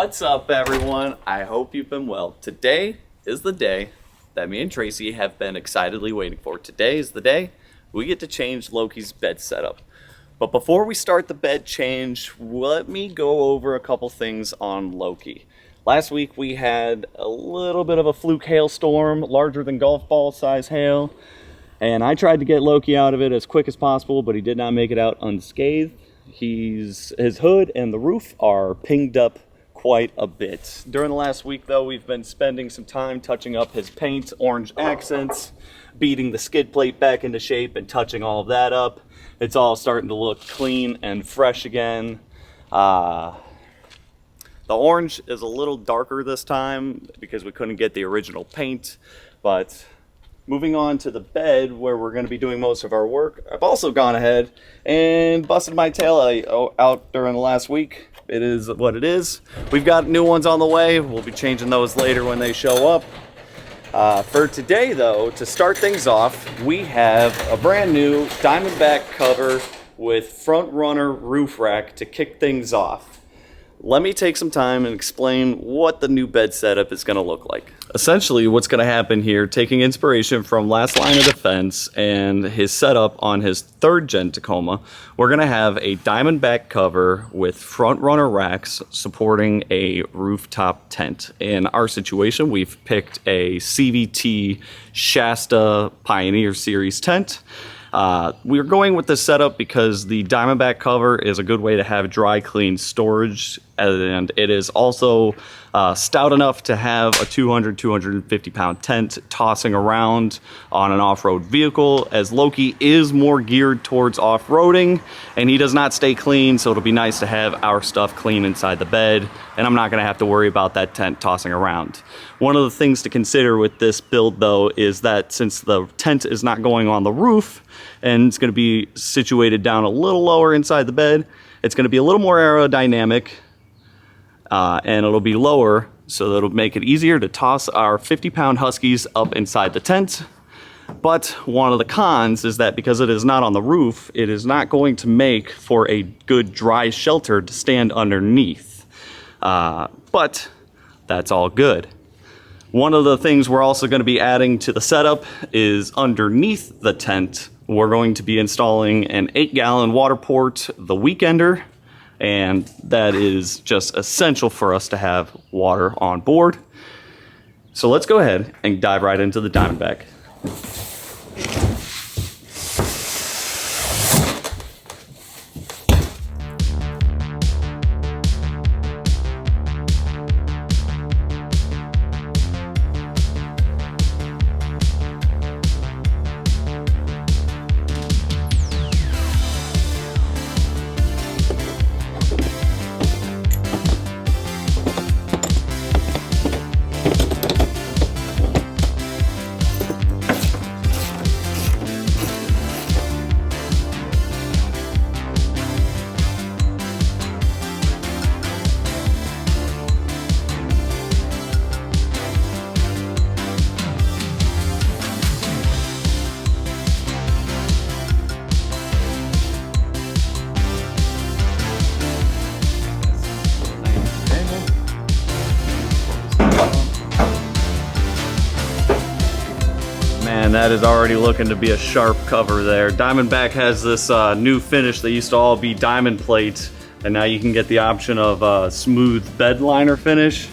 What's up, everyone? I hope you've been well. Today is the day that me and Tracy have been excitedly waiting for. Today is the day we get to change Loki's bed setup. But before we start the bed change, let me go over a couple things on Loki. Last week we had a little bit of a fluke hailstorm, larger than golf ball size hail, and I tried to get Loki out of it as quick as possible, but he did not make it out unscathed. His hood and the roof are pinged up quite a bit. During the last week, though, we've been spending some time touching up his paint, orange accents, beating the skid plate back into shape and touching all of that up. It's all starting to look clean and fresh again. The orange is a little darker this time because we couldn't get the original paint, but moving on to the bed where we're going to be doing most of our work, I've also gone ahead and busted my tail out during the last week. It is what it is. We've got new ones on the way. We'll be changing those later when they show up. For today, though, to start things off, we have a brand new DiamondBack cover with front runner roof rack to kick things off. Let me take some time and explain what the new bed setup is going to look like. Essentially, what's going to happen here, taking inspiration from Last Line of Defense and his setup on his 3rd gen Tacoma, we're going to have a DiamondBack cover with front runner racks supporting a rooftop tent. In our situation, we've picked a CVT Shasta Pioneer Series tent. We're going with this setup because the DiamondBack cover is a good way to have dry clean storage, and it is also stout enough to have a 250 pound tent tossing around on an off-road vehicle, as Loki is more geared towards off-roading and he does not stay clean, so it'll be nice to have our stuff clean inside the bed, and I'm not going to have to worry about that tent tossing around. One of the things to consider with this build, though, is that since the tent is not going on the roof and it's going to be situated down a little lower inside the bed, it's going to be a little more aerodynamic, and it'll be lower, so that'll make it easier to toss our 50-pound Huskies up inside the tent. But one of the cons is that because it is not on the roof, it is not going to make for a good dry shelter to stand underneath. But that's all good. One of the things we're also going to be adding to the setup is underneath the tent, we're going to be installing an 8-gallon WaterPORT, the Weekender, and that is just essential for us to have water on board. So let's go ahead and dive right into the DiamondBack. Man, that is already looking to be a sharp cover there. DiamondBack has this new finish that used to all be diamond plate, and now you can get the option of a smooth bed liner finish,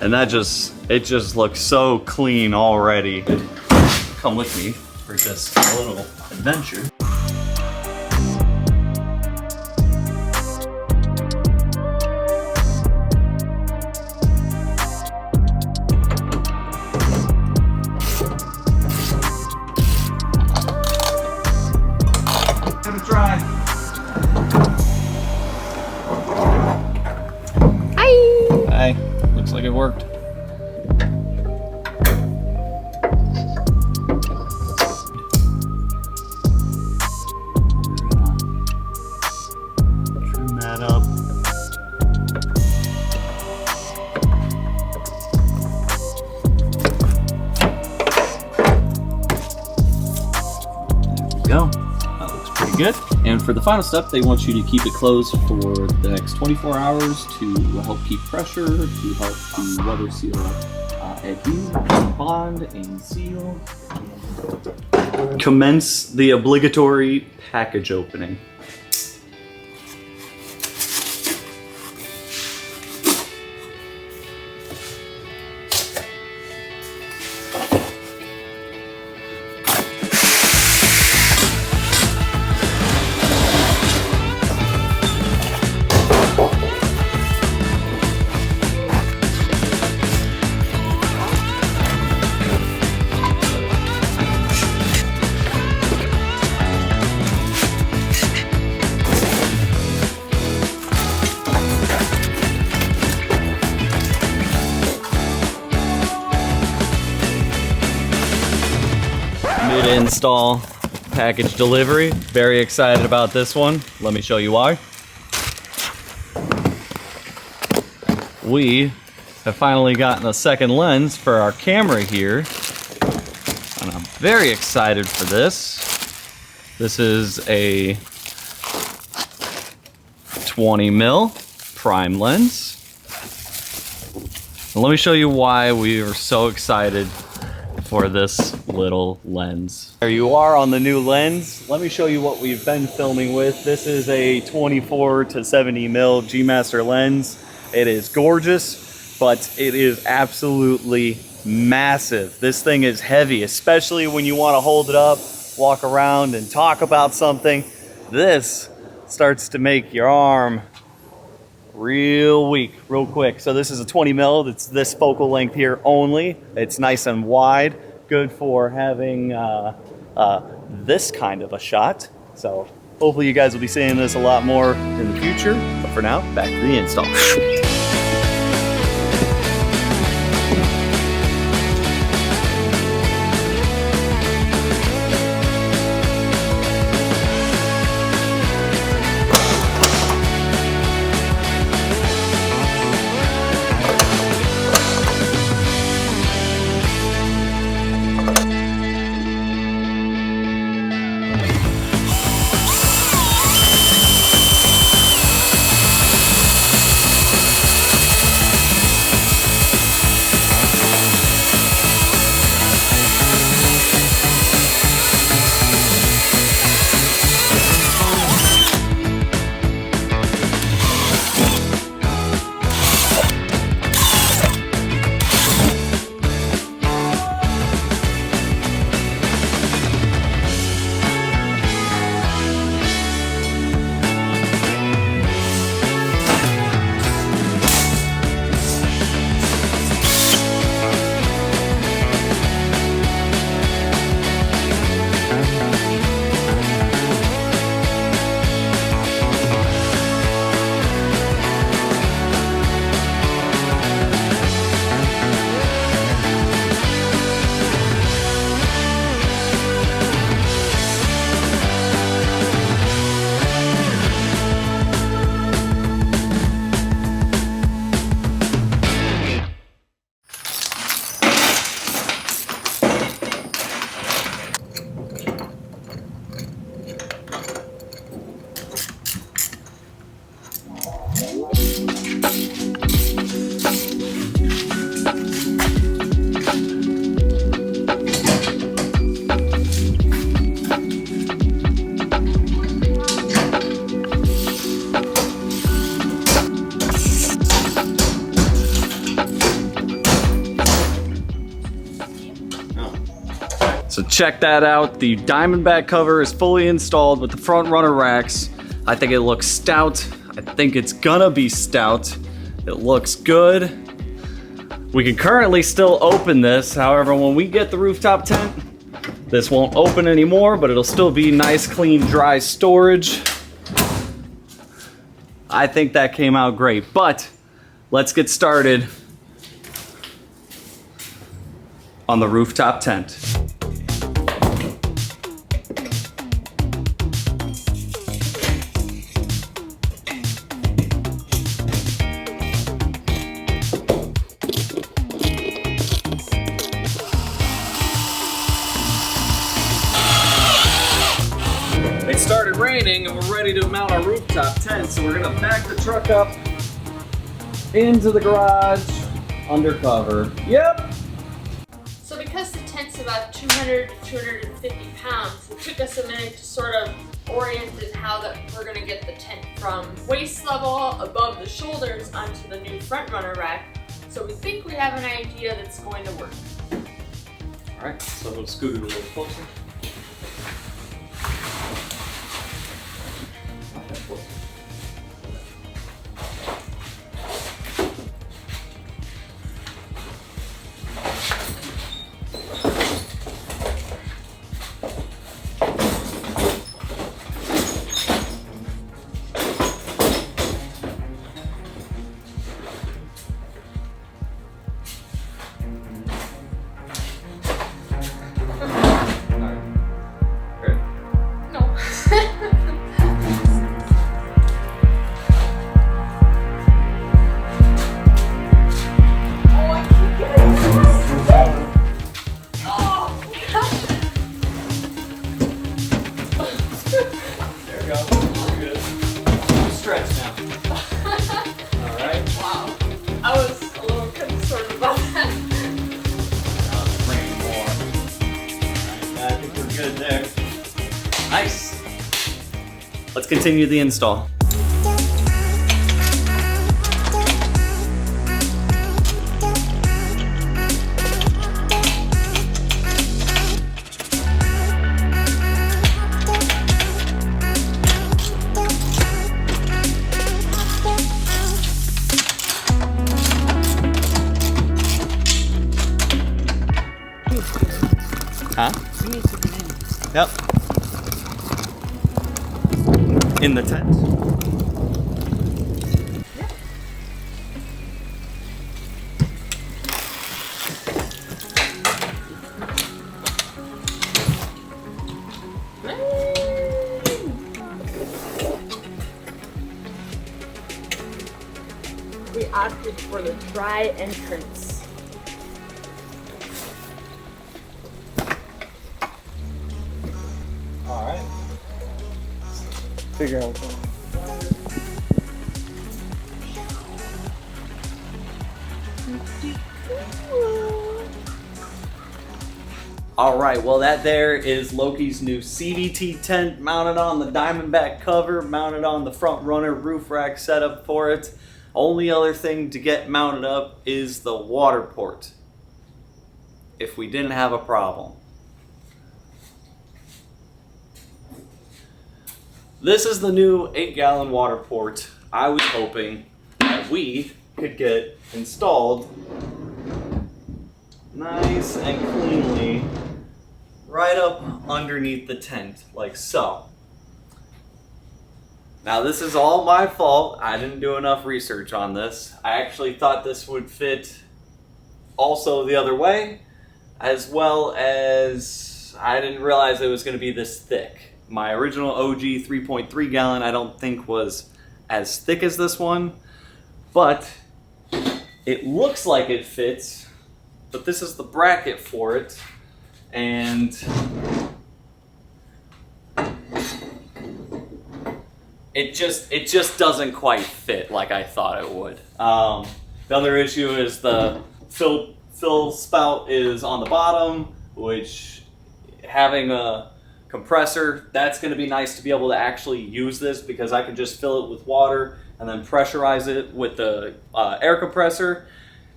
and it just looks so clean already. Come with me for this little adventure. Hi. Looks like it worked. Trim that up. There we go. That looks pretty good. And for the final step, they want you to keep it closed for the next 24 hours to help keep pressure, to help the weather seal adhere, bond, and seal. Commence the obligatory package opening. Mid-install package delivery. Very excited about this one. Let me show you why. We have finally gotten a second lens for our camera here, and I'm very excited for this. This is a 20 mil prime lens. And let me show you why we are so excited for this little lens. There you are on the new lens. Let me show you what we've been filming with. This is a 24 to 70 mil G Master lens. It is gorgeous, but it is absolutely massive. This thing is heavy, especially when you want to hold it up, walk around and talk about something. This starts to make your arm real weak, real quick. So this is a 20 mil. It's this focal length here only. It's nice and wide, good for having this kind of a shot. So hopefully you guys will be seeing this a lot more in the future. But for now, back to the install. So check that out. The DiamondBack cover is fully installed with the front runner racks. I think it looks stout. I think it's gonna be stout. It looks good. We can currently still open this. However, when we get the rooftop tent, this won't open anymore, but it'll still be nice, clean, dry storage. I think that came out great, but let's get started on the rooftop tent. It started started raining and we're ready to mount our rooftop tent, so we're gonna back the truck up into the garage undercover. Yep. So because the tent's about 200 to 250 pounds, it took us a minute to sort of orient in how that we're gonna get the tent from waist level above the shoulders onto the new front runner rack. So we think we have an idea that's going to work. All right, so we'll scoot it a little closer. Nice. Let's continue the install. Huh? Yep. In the tent. Yep. We opted for the dry entrance. Alright. Figure out. Alright, well that there is Loki's new CVT tent mounted on the DiamondBack cover, mounted on the front runner roof rack setup for it. Only other thing to get mounted up is the WaterPORT, if we didn't have a problem. This is the new 8-gallon WaterPORT. I was hoping that we could get installed nice and cleanly right up underneath the tent, like so. Now this is all my fault. I didn't do enough research on this. I actually thought this would fit also the other way, as well as I didn't realize it was going to be this thick. My original OG 3.3 gallon I don't think was as thick as this one, but it looks like it fits. But this is the bracket for it, and it just doesn't quite fit like I thought it would. The other issue is the fill spout is on the bottom, which having a compressor, that's going to be nice to be able to actually use this, because I can just fill it with water and then pressurize it with the air compressor.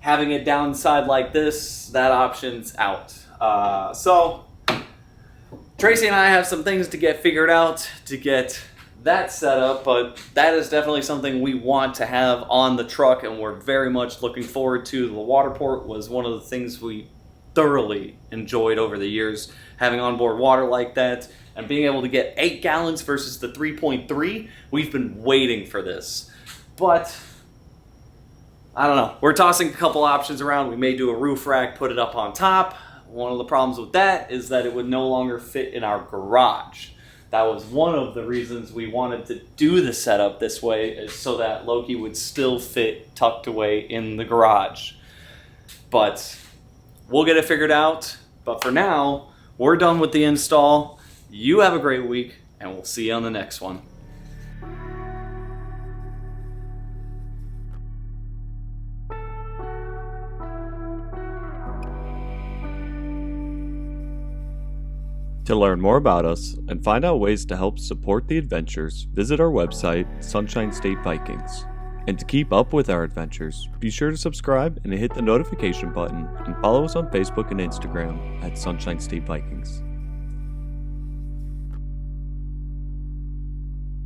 Having it downside like this, that option's out. So Tracy and I have some things to get figured out to get that set up, but that is definitely something we want to have on the truck, and we're very much looking forward to. The WaterPORT was one of the things we thoroughly enjoyed over the years, having onboard water like that and being able to get 8 gallons versus the 3.3. We've been waiting for this, but I don't know. We're tossing a couple options around. We may do a roof rack, put it up on top. One of the problems with that is that it would no longer fit in our garage. That was one of the reasons we wanted to do the setup this way, is so that Loki would still fit tucked away in the garage. But we'll get it figured out. But for now, we're done with the install. You have a great week, and we'll see you on the next one. To learn more about us and find out ways to help support the adventures, visit our website, Sunshine State Vikings. And to keep up with our adventures, be sure to subscribe and hit the notification button and follow us on Facebook and Instagram at Sunshine State Vikings.